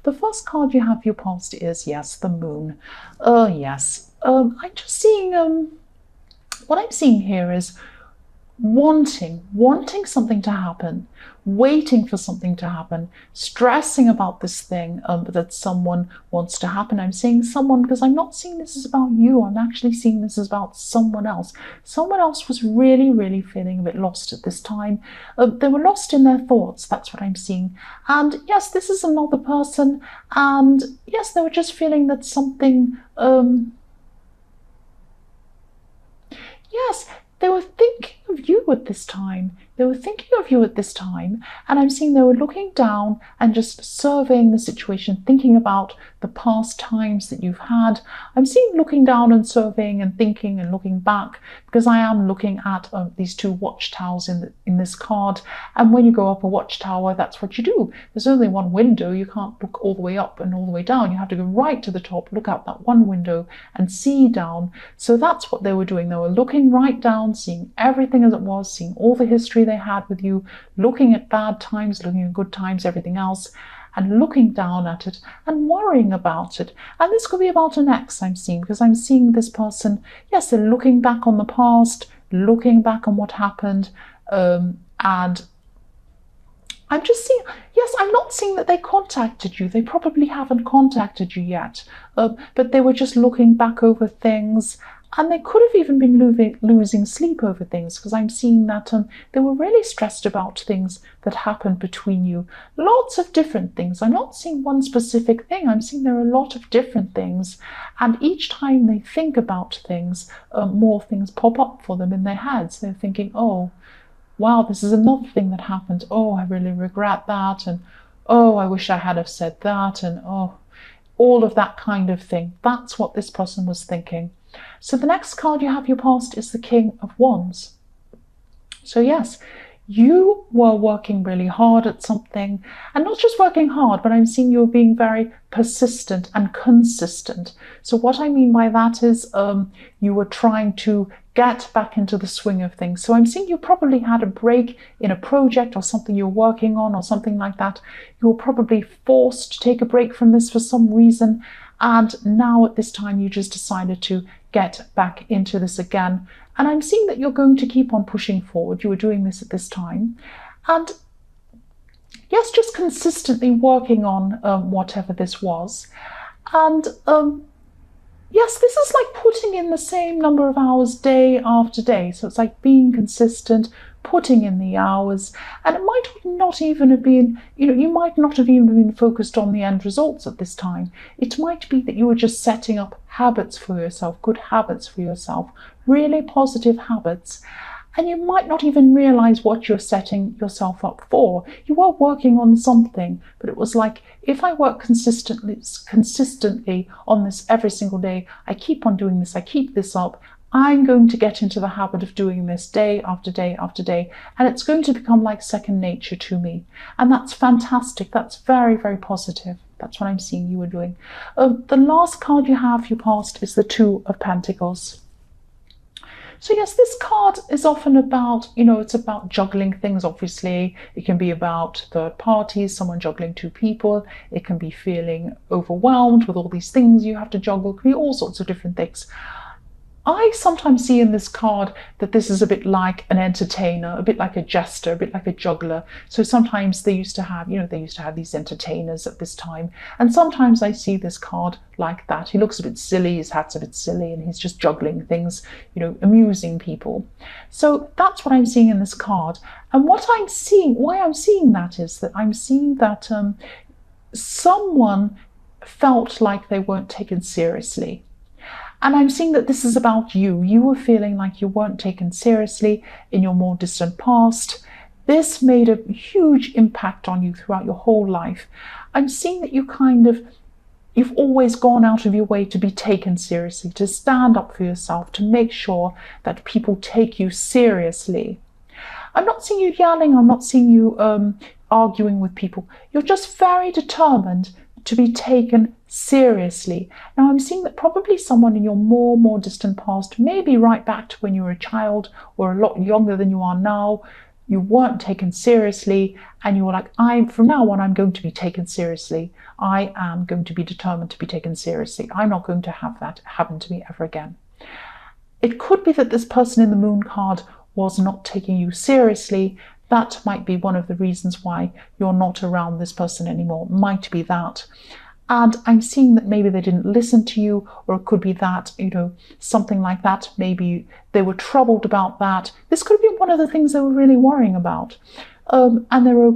The first card you have for your past is, yes, the moon. Yes. I'm just seeing, what I'm seeing here is wanting something to happen, waiting for something to happen, stressing about this thing that someone wants to happen. I'm seeing someone, because I'm not seeing this is about you, I'm actually seeing this is about someone else. Someone else was really feeling a bit lost at this time. They were lost in their thoughts, that's what I'm seeing. And yes, this is another person, and yes, they were just feeling that something, yes, they were thinking of you at this time. They were thinking of you at this time, and I'm seeing they were looking down and just surveying the situation, thinking about the past times that you've had. I'm seeing looking down and surveying and thinking and looking back, because I am looking at these two watchtowers in this card. And when you go up a watchtower, that's what you do. There's only one window. You can't look all the way up and all the way down. You have to go right to the top, look out that one window and see down. So that's what they were doing. They were looking right down, seeing everything as it was, seeing all the history they had with you, looking at bad times, looking at good times, everything else, and looking down at it and worrying about it. And this could be about an ex, I'm seeing, because I'm seeing this person, yes, they're looking back on the past, looking back on what happened, and I'm just seeing, yes, I'm not seeing that they contacted you. They probably haven't contacted you yet, but they were just looking back over things. And they could have even been losing sleep over things, because I'm seeing that they were really stressed about things that happened between you. Lots of different things. I'm not seeing one specific thing. I'm seeing there are a lot of different things. And each time they think about things, more things pop up for them in their heads. They're thinking, oh, wow, this is another thing that happened. Oh, I really regret that. And oh, I wish I had have said that. And oh, all of that kind of thing. That's what this person was thinking. So the next card you have your past is the King of Wands. So yes, you were working really hard at something, and not just working hard, but I'm seeing you being very persistent and consistent. So what I mean by that is you were trying to get back into the swing of things. So I'm seeing you probably had a break in a project or something you're working on or something like that. You were probably forced to take a break from this for some reason. And now at this time, you just decided to get back into this again. And I'm seeing that you're going to keep on pushing forward. You were doing this at this time. And yes, just consistently working on whatever this was. And yes, this is like putting in the same number of hours day after day. So it's like being consistent, putting in the hours, and it might not even have been, you might not have even been focused on the end results at this time. It might be that you were just setting up habits for yourself, good habits for yourself, really positive habits, and you might not even realize what you're setting yourself up for. You are working on something, but it was like, if I work consistently on this every single day, I keep on doing this, I keep this up, I'm going to get into the habit of doing this day after day after day, and it's going to become like second nature to me. And that's fantastic. That's very positive. That's what I'm seeing you were doing. The last card you have your past is the Two of Pentacles. So yes, this card is often about, it's about juggling things, obviously. It can be about third parties, someone juggling two people. It can be feeling overwhelmed with all these things you have to juggle. It can be all sorts of different things. I sometimes see in this card that this is a bit like an entertainer, a bit like a jester, a bit like a juggler. So sometimes they used to have, these entertainers at this time. And sometimes I see this card like that. He looks a bit silly, his hat's a bit silly, and he's just juggling things, amusing people. So that's what I'm seeing in this card. And what I'm seeing, why I'm seeing that is that I'm seeing that someone felt like they weren't taken seriously. And I'm seeing that this is about you. You were feeling like you weren't taken seriously in your more distant past. This made a huge impact on you throughout your whole life. I'm seeing that you've always gone out of your way to be taken seriously, to stand up for yourself, to make sure that people take you seriously. I'm not seeing you yelling. I'm not seeing you arguing with people. You're just very determined to be taken seriously. Now I'm seeing that probably someone in your more distant past, maybe right back to when you were a child or a lot younger than you are now, you weren't taken seriously, and you were like, from now on, I'm going to be taken seriously. I am going to be determined to be taken seriously. I'm not going to have that happen to me ever again. It could be that this person in the Moon card was not taking you seriously. That might be one of the reasons why you're not around this person anymore. Might be that. And I'm seeing that maybe they didn't listen to you, or it could be that, something like that. Maybe they were troubled about that. This could be one of the things they were really worrying about. And they were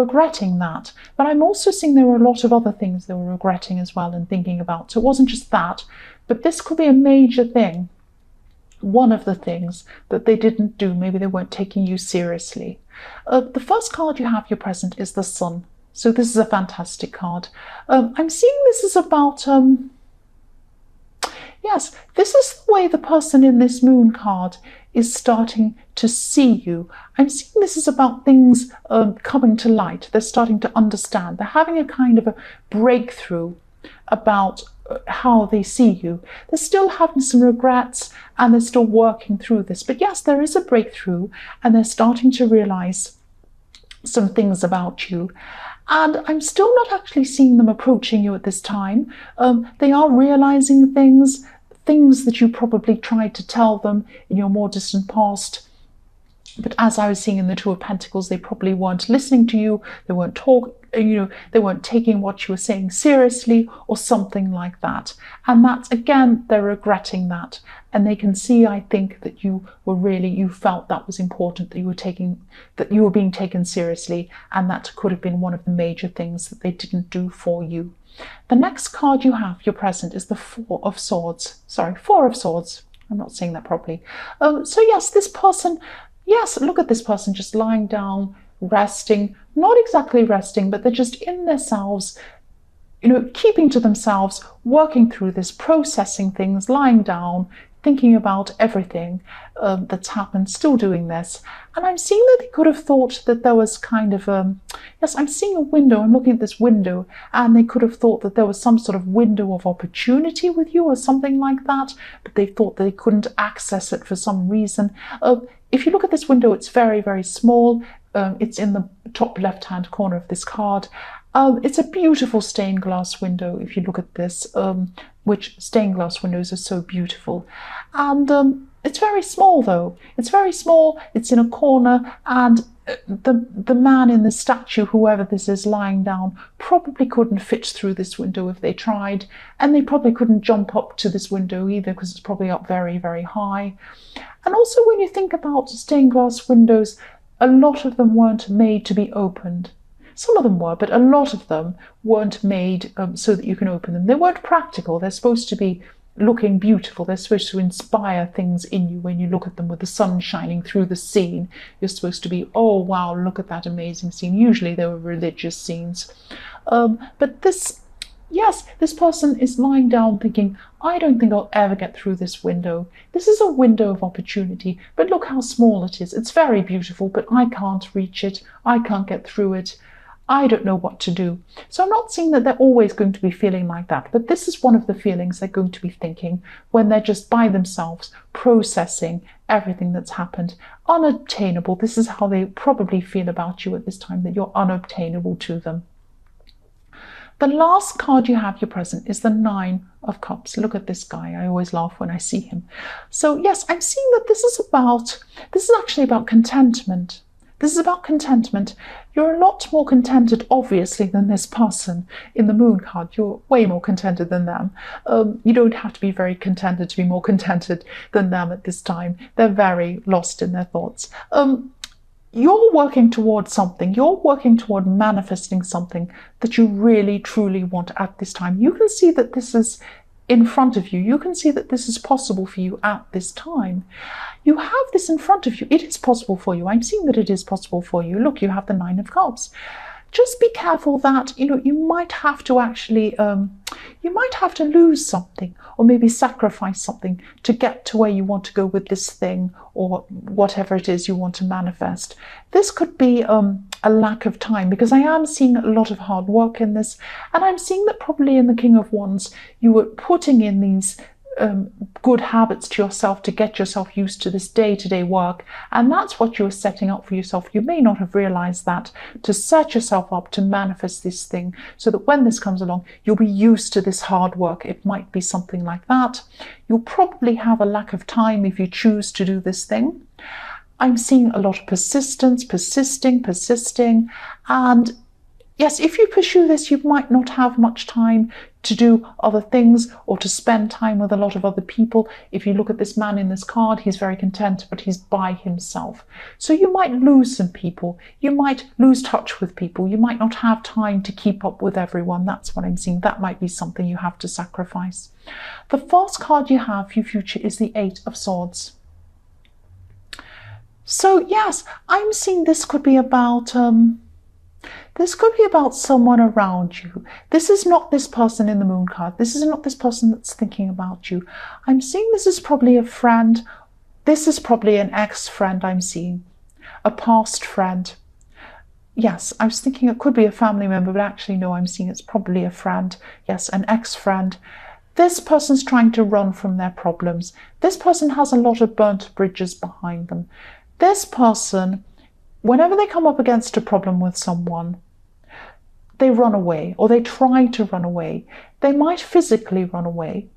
regretting that. But I'm also seeing there were a lot of other things they were regretting as well and thinking about. So it wasn't just that, but this could be a major thing. One of the things that they didn't do, maybe they weren't taking you seriously. The first card you have, your present, is the Sun. So this is a fantastic card. I'm seeing this is about, yes, this is the way the person in this Moon card is starting to see you. I'm seeing this is about things coming to light. They're starting to understand. They're having a kind of a breakthrough about how they see you. They're still having some regrets and they're still working through this. But yes, there is a breakthrough and they're starting to realize some things about you. And I'm still not actually seeing them approaching you at this time. They are realizing things that you probably tried to tell them in your more distant past. But as I was seeing in the Two of Pentacles, they probably weren't listening to you. They weren't they weren't taking what you were saying seriously or something like that. And that's, again, they're regretting that. And they can see, I think, that you felt that was important, that you were being taken seriously. And that could have been one of the major things that they didn't do for you. The next card you have, your present, is the Four of Swords. Sorry, Four of Swords. I'm not saying that properly. So yes, this person, yes, look at this person just lying down, resting, not exactly resting, but they're just in themselves, keeping to themselves, working through this, processing things, lying down, thinking about everything that's happened, still doing this. And I'm seeing that they could have thought that there was kind of yes, I'm seeing a window, I'm looking at this window, and they could have thought that there was some sort of window of opportunity with you or something like that, but they thought they couldn't access it for some reason. If you look at this window, it's very, very small. It's in the top left-hand corner of this card. It's a beautiful stained glass window, if you look at this, which stained glass windows are so beautiful. And it's very small, though. It's very small, it's in a corner, and the man in the statue, whoever this is lying down, probably couldn't fit through this window if they tried, and they probably couldn't jump up to this window either, because it's probably up very, very high. And also, when you think about stained glass windows, a lot of them weren't made to be opened. Some of them were, but a lot of them weren't made so that you can open them. They weren't practical. They're supposed to be looking beautiful. They're supposed to inspire things in you when you look at them with the sun shining through the scene. You're supposed to be, oh, wow, look at that amazing scene. Usually they were religious scenes. But this, yes, this person is lying down thinking, I don't think I'll ever get through this window. This is a window of opportunity, but look how small it is. It's very beautiful, but I can't reach it. I can't get through it. I don't know what to do. So I'm not saying that they're always going to be feeling like that, but this is one of the feelings they're going to be thinking when they're just by themselves processing everything that's happened. Unobtainable. This is how they probably feel about you at this time, that you're unobtainable to them. The last card you have, your present, is the Nine of Cups. Look at this guy. I always laugh when I see him. So yes, I'm seeing that this is actually about contentment. This is about contentment. You're a lot more contented, obviously, than this person in the Moon card. You're way more contented than them. You don't have to be very contented to be more contented than them at this time. They're very lost in their thoughts. You're working towards something. You're working toward manifesting something that you really, truly want at this time. You can see that this is in front of you. You can see that this is possible for you at this time. You have this in front of you. It is possible for you. I'm seeing that it is possible for you. Look, you have the Nine of Cups. Just be careful that, you might have to actually, you might have to lose something or maybe sacrifice something to get to where you want to go with this thing or whatever it is you want to manifest. This could be a lack of time, because I am seeing a lot of hard work in this, and I'm seeing that probably in the King of Wands, you were putting in these good habits to yourself to get yourself used to this day-to-day work, and that's what you're setting up for yourself. You may not have realized that, to set yourself up to manifest this thing so that when this comes along, you'll be used to this hard work. It might be something like that. You'll probably have a lack of time if you choose to do this thing. I'm seeing a lot of persistence, persisting, and yes, if you pursue this, you might not have much time to do other things or to spend time with a lot of other people. If you look at this man in this card, he's very content, but he's by himself. So you might lose some people. You might lose touch with people. You might not have time to keep up with everyone. That's what I'm seeing. That might be something you have to sacrifice. The first card you have for your future is the Eight of Swords. So yes, I'm seeing this could be about someone around you. This is not this person in the moon card. This is not this person that's thinking about you. I'm seeing this is probably a friend. This is probably an ex-friend I'm seeing. A past friend. Yes, I was thinking it could be a family member, but actually no, I'm seeing it's probably a friend. Yes, an ex-friend. This person's trying to run from their problems. This person has a lot of burnt bridges behind them. This person, whenever they come up against a problem with someone, they run away, or they try to run away. They might physically run away,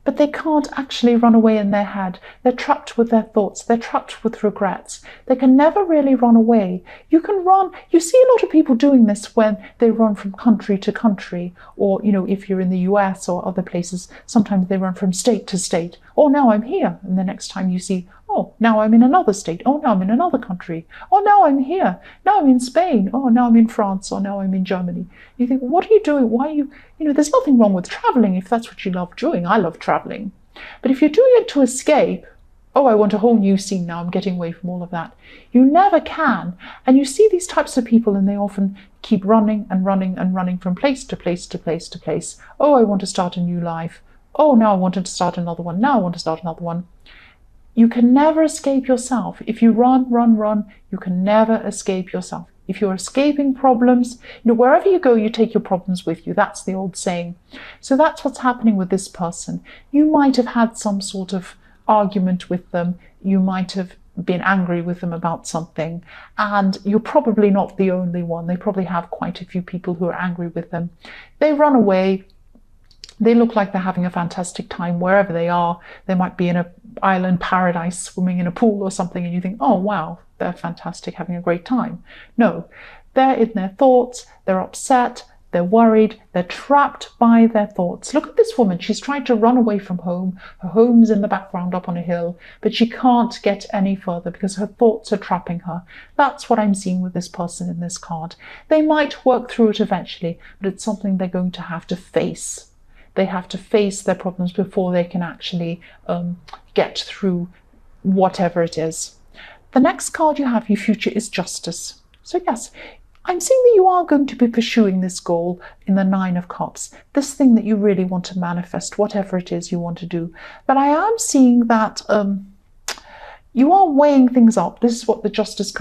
but they can't actually run away in their head. They're trapped with their thoughts. They're trapped with regrets. They can never really run away. You can run. You see a lot of people doing this when they run from country to country, or, you know, if you're in the US or other places, sometimes they run from state to state. Oh, now I'm here. And the next time you see, oh, now I'm in another state. Oh, now I'm in another country. Oh, now I'm here. Now I'm in Spain. Oh, now I'm in France. Or now I'm in Germany. You think, what are you doing? Why are you, there's nothing wrong with traveling if that's what you love doing. I love traveling. But if you're doing it to escape, oh, I want a whole new scene now. I'm getting away from all of that. You never can. And you see these types of people, and they often keep running and running and running from place to place to place to place. Oh, I want to start a new life. Oh, now I wanted to start another one. Now I want to start another one. You can never escape yourself. If you run, you can never escape yourself. If you're escaping problems, wherever you go, you take your problems with you. That's the old saying. So that's what's happening with this person. You might have had some sort of argument with them. You might have been angry with them about something, and you're probably not the only one. They probably have quite a few people who are angry with them. They run away. They look like they're having a fantastic time wherever they are. They might be in an island paradise swimming in a pool or something, and you think, oh wow, they're fantastic, having a great time. No, they're in their thoughts, they're upset, they're worried, they're trapped by their thoughts. Look at this woman. She's trying to run away from home. Her home's in the background up on a hill, but she can't get any further because her thoughts are trapping her. That's what I'm seeing with this person in this card. They might work through it eventually, but it's something they're going to have to face. They have to face their problems before they can actually get through whatever it is. The next card you have for your future is Justice. So yes, I'm seeing that you are going to be pursuing this goal in the Nine of Cups, this thing that you really want to manifest, whatever it is you want to do. But I am seeing that you are weighing things up. This is what the Justice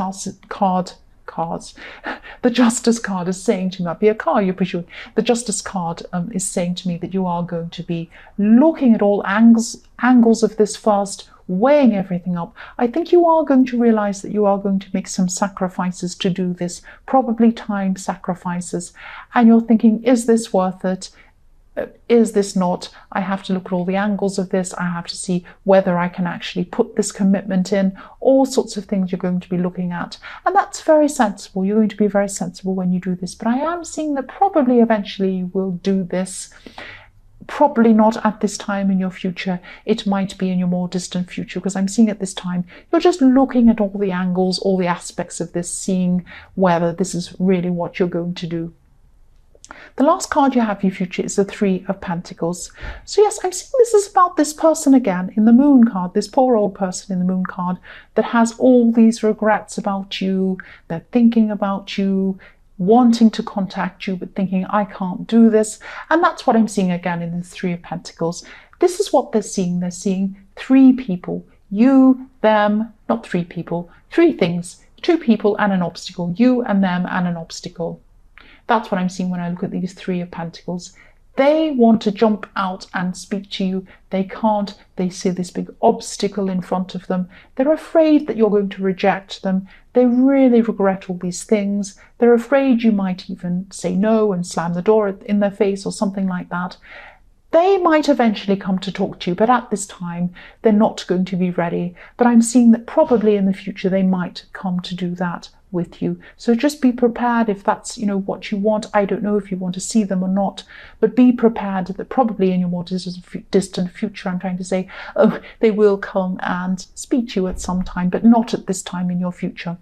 the Justice card is saying to me. Might be a car you're pursuing. The Justice card is saying to me that you are going to be looking at all angles of this first, weighing everything up. I think you are going to realize that you are going to make some sacrifices to do this, probably time sacrifices, and you're thinking, is this worth it? Is this not? I have to look at all the angles of this. I have to see whether I can actually put this commitment in. All sorts of things you're going to be looking at. And that's very sensible. You're going to be very sensible when you do this. But I am seeing that probably eventually you will do this. Probably not at this time in your future. It might be in your more distant future, because I'm seeing at this time you're just looking at all the angles, all the aspects of this, seeing whether this is really what you're going to do. The last card you have for your future is the Three of Pentacles. So yes, I'm seeing this is about this person again in the Moon card, this poor old person in the Moon card that has all these regrets about you. They're thinking about you, wanting to contact you, but thinking, I can't do this. And that's what I'm seeing again in the Three of Pentacles. This is what they're seeing. They're seeing three people, you, them, not three people, three things, two people and an obstacle, you and them and an obstacle. That's what I'm seeing when I look at these Three of Pentacles. They want to jump out and speak to you. They can't. They see this big obstacle in front of them. They're afraid that you're going to reject them. They really regret all these things. They're afraid you might even say no and slam the door in their face or something like that. They might eventually come to talk to you, but at this time, they're not going to be ready. But I'm seeing that probably in the future, they might come to do that with you. So just be prepared if that's, what you want. I don't know if you want to see them or not, but be prepared that probably in your more distant future, I'm trying to say, they will come and speak to you at some time, but not at this time in your future.